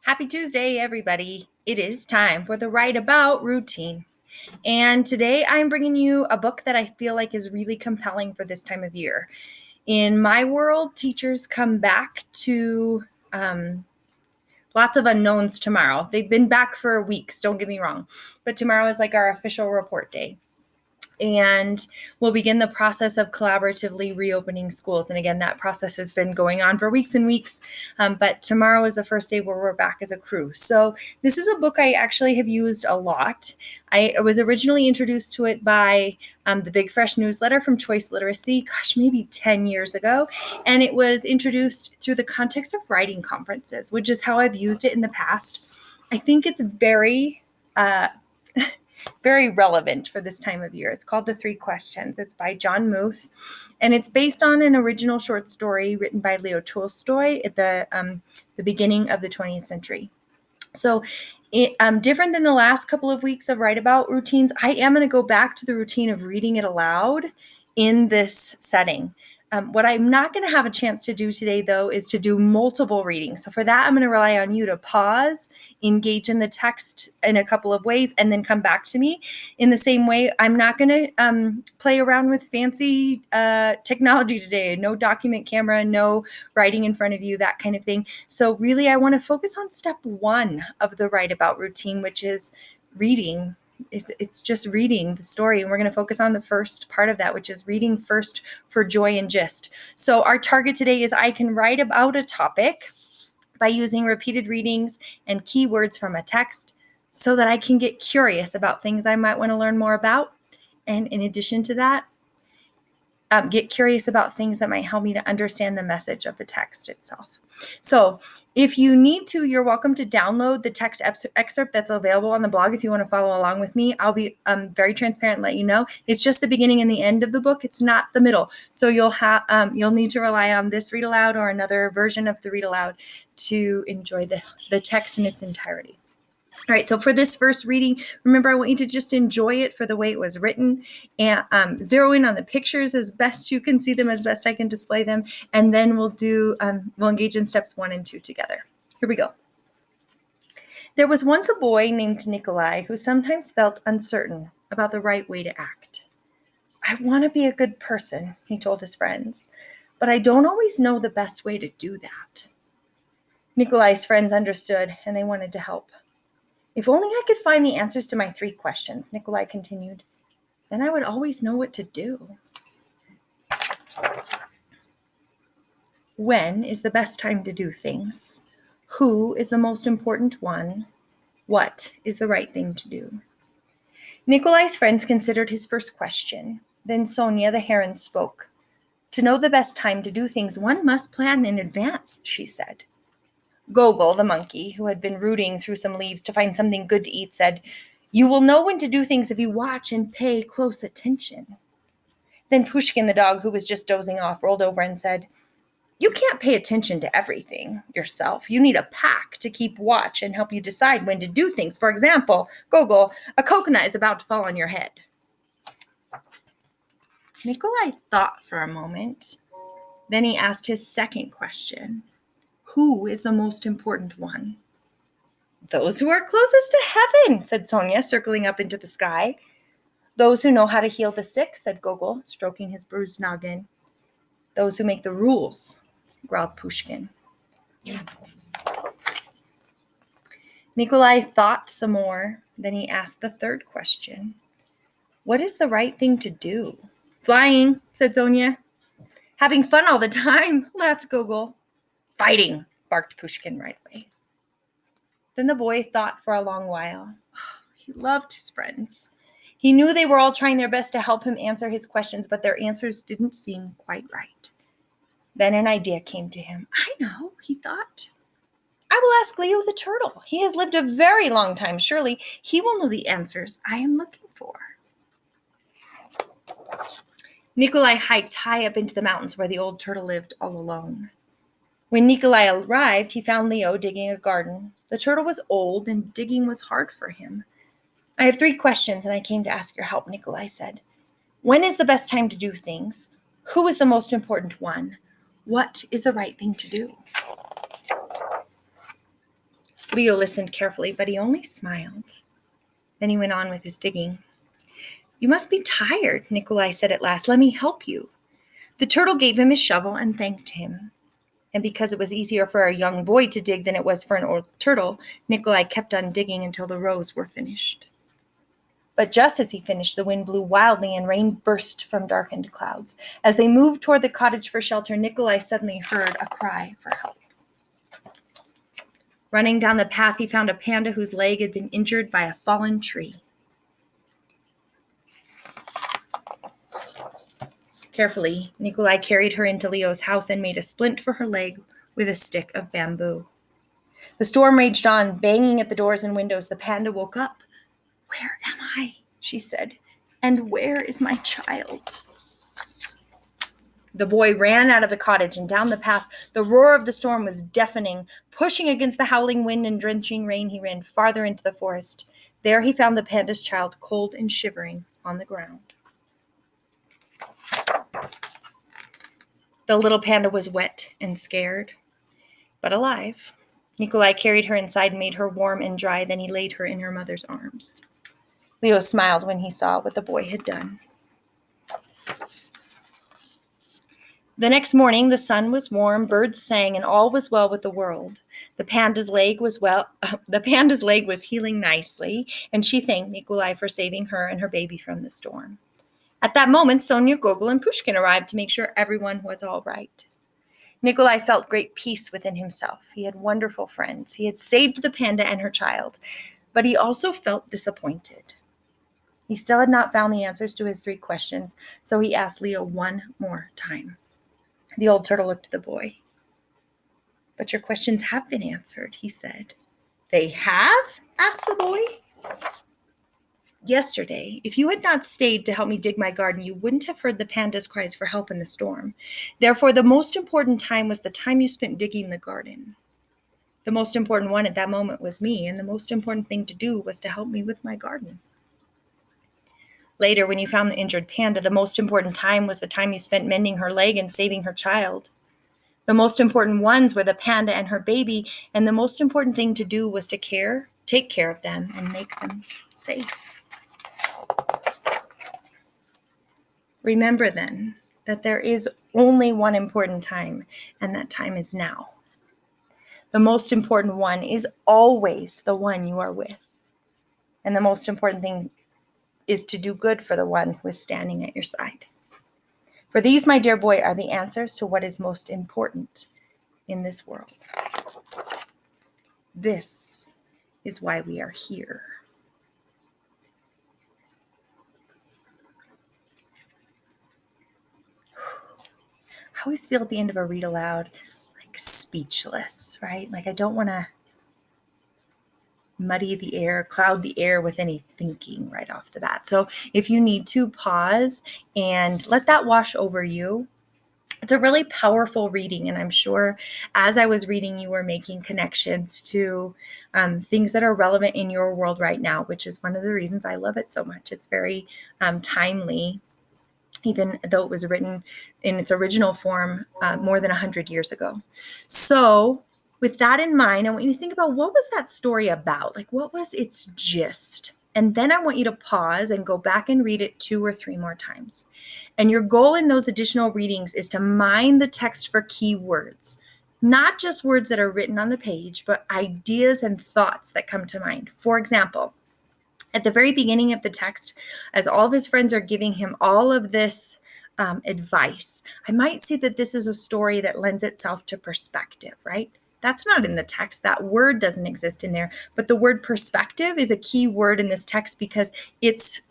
Happy Tuesday, everybody. It is time for the Write About routine. And today I'm bringing you a book that I feel like is really compelling for this time of year. In my world, teachers come back to lots of unknowns tomorrow. They've been back for weeks, don't get me wrong, but tomorrow is like our official report day. And we'll begin the process of collaboratively reopening schools. And again, that process has been going on for weeks and weeks, but tomorrow is the first day where we're back as a crew. So this is a book I actually have used a lot. I was originally introduced to it by the Big Fresh newsletter from Choice Literacy, maybe 10 years ago. And it was introduced through the context of writing conferences, which is how I've used it in the past. I think it's very relevant for this time of year. It's called The Three Questions. It's by John Muth, and it's based on an original short story written by Leo Tolstoy at the beginning of the 20th century. So different than the last couple of weeks of Write About routines, I am going to go back to the routine of reading it aloud in this setting. What I'm not going to have a chance to do today, though, is to do multiple readings. So for that, I'm going to rely on you to pause, engage in the text in a couple of ways, and then come back to me. In the same way, I'm not going to play around with fancy technology today. No document camera, no writing in front of you, that kind of thing. So really, I want to focus on step one of the Write About routine, which is reading. It's just reading the story, and we're going to focus on the first part of that, which is reading first for joy and gist. So our target today is I can write about a topic by using repeated readings and keywords from a text so that I can get curious about things I might want to learn more about. And in addition to that, get curious about things that might help me to understand the message of the text itself. So if you need to, you're welcome to download the text excerpt that's available on the blog if you want to follow along with me. I'll be very transparent and let you know. It's just the beginning and the end of the book. It's not the middle. So you'll need to rely on this read aloud or another version of the read aloud to enjoy the text in its entirety. All right, so for this first reading, remember, I want you to just enjoy it for the way it was written and zero in on the pictures as best you can see them, as best I can display them, and then we'll engage in steps 1 and 2 together. Here we go. There was once a boy named Nikolai who sometimes felt uncertain about the right way to act. I want to be a good person, he told his friends, but I don't always know the best way to do that. Nikolai's friends understood, and they wanted to help. If only I could find the answers to my 3 questions, Nikolai continued, then I would always know what to do. When is the best time to do things? Who is the most important one? What is the right thing to do? Nikolai's friends considered his first question. Then Sonia the heron spoke. To know the best time to do things, one must plan in advance, she said. Gogol, the monkey, who had been rooting through some leaves to find something good to eat, said, You will know when to do things if you watch and pay close attention. Then Pushkin, the dog, who was just dozing off, rolled over and said, You can't pay attention to everything yourself. You need a pack to keep watch and help you decide when to do things. For example, Gogol, a coconut is about to fall on your head. Nikolai thought for a moment. Then he asked his second question. Who is the most important one? Those who are closest to heaven, said Sonia, circling up into the sky. Those who know how to heal the sick, said Gogol, stroking his bruised noggin. Those who make the rules, growled Pushkin. Nikolai thought some more. Then he asked the third question. What is the right thing to do? Flying, said Sonia. Having fun all the time, laughed Gogol. Fighting, barked Pushkin right away. Then the boy thought for a long while. He loved his friends. He knew they were all trying their best to help him answer his questions, but their answers didn't seem quite right. Then an idea came to him. I know, he thought. I will ask Leo the turtle. He has lived a very long time. Surely he will know the answers I am looking for. Nikolai hiked high up into the mountains where the old turtle lived all alone. When Nikolai arrived, he found Leo digging a garden. The turtle was old and digging was hard for him. I have 3 questions and I came to ask your help, Nikolai said. When is the best time to do things? Who is the most important one? What is the right thing to do? Leo listened carefully, but he only smiled. Then he went on with his digging. You must be tired, Nikolai said at last. Let me help you. The turtle gave him his shovel and thanked him. And because it was easier for a young boy to dig than it was for an old turtle, Nikolai kept on digging until the rows were finished. But just as he finished, the wind blew wildly and rain burst from darkened clouds. As they moved toward the cottage for shelter, Nikolai suddenly heard a cry for help. Running down the path, he found a panda whose leg had been injured by a fallen tree. Carefully, Nikolai carried her into Leo's house and made a splint for her leg with a stick of bamboo. The storm raged on, banging at the doors and windows. The panda woke up. Where am I? She said. And where is my child? The boy ran out of the cottage and down the path. The roar of the storm was deafening. Pushing against the howling wind and drenching rain, he ran farther into the forest. There he found the panda's child, cold and shivering, on the ground. The little panda was wet and scared, but alive. Nikolai carried her inside and made her warm and dry. Then he laid her in her mother's arms. Leo smiled when he saw what the boy had done. The next morning, the sun was warm, birds sang, and all was well with the world. The panda's leg was healing nicely, and she thanked Nikolai for saving her and her baby from the storm. At that moment, Sonia, Gogol, and Pushkin arrived to make sure everyone was all right. Nikolai felt great peace within himself. He had wonderful friends. He had saved the panda and her child, but he also felt disappointed. He still had not found the answers to his 3 questions, so he asked Leo one more time. The old turtle looked at the boy. But your questions have been answered, he said. They have? Asked the boy. Yesterday, if you had not stayed to help me dig my garden, you wouldn't have heard the panda's cries for help in the storm. Therefore, the most important time was the time you spent digging the garden. The most important one at that moment was me, and the most important thing to do was to help me with my garden. Later, when you found the injured panda, the most important time was the time you spent mending her leg and saving her child. The most important ones were the panda and her baby, and the most important thing to do was to take care of them and make them safe. Remember then that there is only one important time, and that time is now. The most important one is always the one you are with. And the most important thing is to do good for the one who is standing at your side. For these, my dear boy, are the answers to what is most important in this world. This is why we are here. I always feel at the end of a read aloud, like speechless, right? Like I don't want to muddy the air, cloud the air with any thinking right off the bat. So if you need to, pause and let that wash over you. It's a really powerful reading, and I'm sure as I was reading, you were making connections to things that are relevant in your world right now, which is one of the reasons I love it so much. It's very timely, even though it was written in its original form more than 100 years ago. So with that in mind, I want you to think about, what was that story about? Like, what was its gist? And then I want you to pause and go back and read it 2 or 3 more times. And your goal in those additional readings is to mine the text for key words, not just words that are written on the page, but ideas and thoughts that come to mind. For example, at the very beginning of the text, as all of his friends are giving him all of this advice, I might see that this is a story that lends itself to perspective, right? That's not in the text. That word doesn't exist in there. But the word perspective is a key word in this text because it's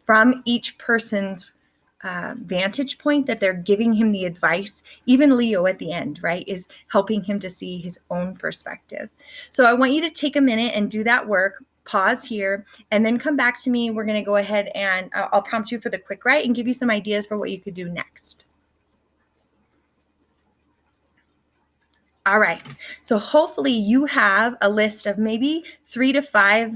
from each person's vantage point that they're giving him the advice. Even Leo at the end, right, is helping him to see his own perspective. So I want you to take a minute and do that work. Pause here and then come back to me. We're going to go ahead and I'll prompt you for the quick write and give you some ideas for what you could do next. All right. So hopefully you have a list of maybe 3 to 5,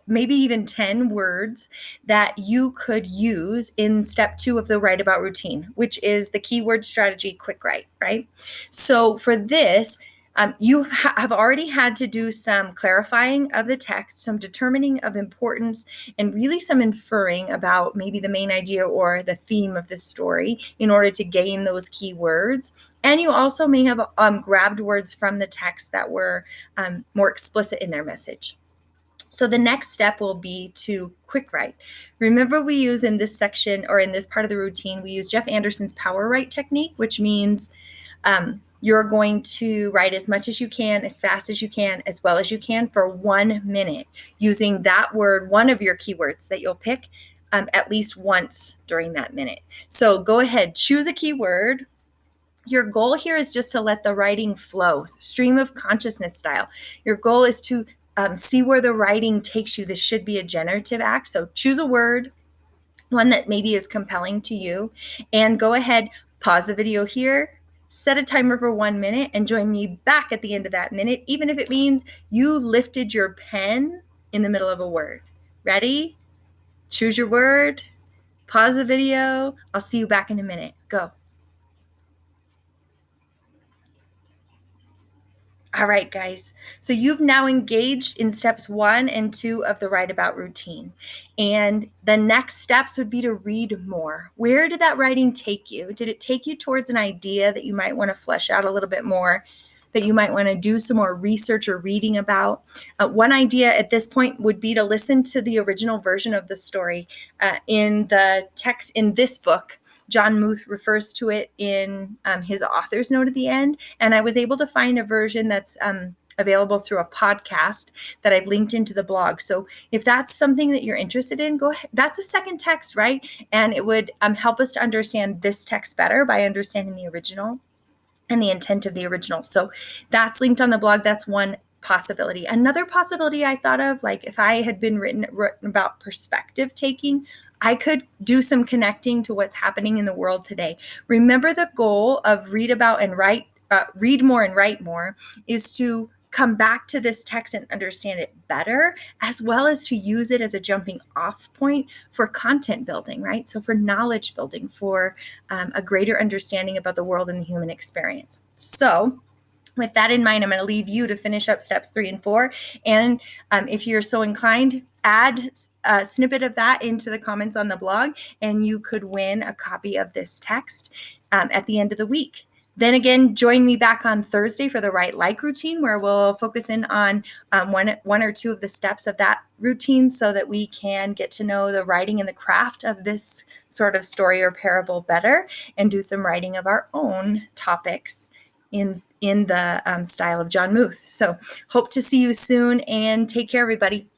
maybe even 10 words that you could use in step 2 of the Write About routine, which is the keyword strategy quick write, right? So for this, You have already had to do some clarifying of the text, some determining of importance, and really some inferring about maybe the main idea or the theme of the story in order to gain those key words. And you also may have grabbed words from the text that were more explicit in their message. So the next step will be to quick write. Remember, we use in this section or in this part of the routine, we use Jeff Anderson's power write technique, which means you're going to write as much as you can, as fast as you can, as well as you can for 1 minute, using that word, one of your keywords that you'll pick at least once during that minute. So go ahead, choose a keyword. Your goal here is just to let the writing flow, stream of consciousness style. Your goal is to see where the writing takes you. This should be a generative act. So choose a word, one that maybe is compelling to you, and go ahead, pause the video here, set a timer for 1 minute, and join me back at the end of that minute, even if it means you lifted your pen in the middle of a word. Ready? Choose your word, pause the video. I'll see you back in a minute. Go. All right, guys. So you've now engaged in steps 1 and 2 of the Write About routine. And the next steps would be to read more. Where did that writing take you? Did it take you towards an idea that you might want to flesh out a little bit more, that you might want to do some more research or reading about? One idea at this point would be to listen to the original version of the story in the text in this book. John Muth refers to it in his author's note at the end. And I was able to find a version that's available through a podcast that I've linked into the blog. So if that's something that you're interested in, go ahead. That's a second text, right? And it would help us to understand this text better by understanding the original and the intent of the original. So that's linked on the blog. That's one possibility. Another possibility I thought of, like if I had been written about perspective taking, I could do some connecting to what's happening in the world today. Remember, the goal of read more and write more is to come back to this text and understand it better, as well as to use it as a jumping off point for content building, right? So for knowledge building, for a greater understanding about the world and the human experience. So with that in mind, I'm going to leave you to finish up steps 3 and 4. And if you're so inclined, add a snippet of that into the comments on the blog, and you could win a copy of this text at the end of the week. Then again, join me back on Thursday for the Write Like routine, where we'll focus in on one or two of the steps of that routine so that we can get to know the writing and the craft of this sort of story or parable better and do some writing of our own topics in the style of John Muth. So hope to see you soon, and take care, everybody.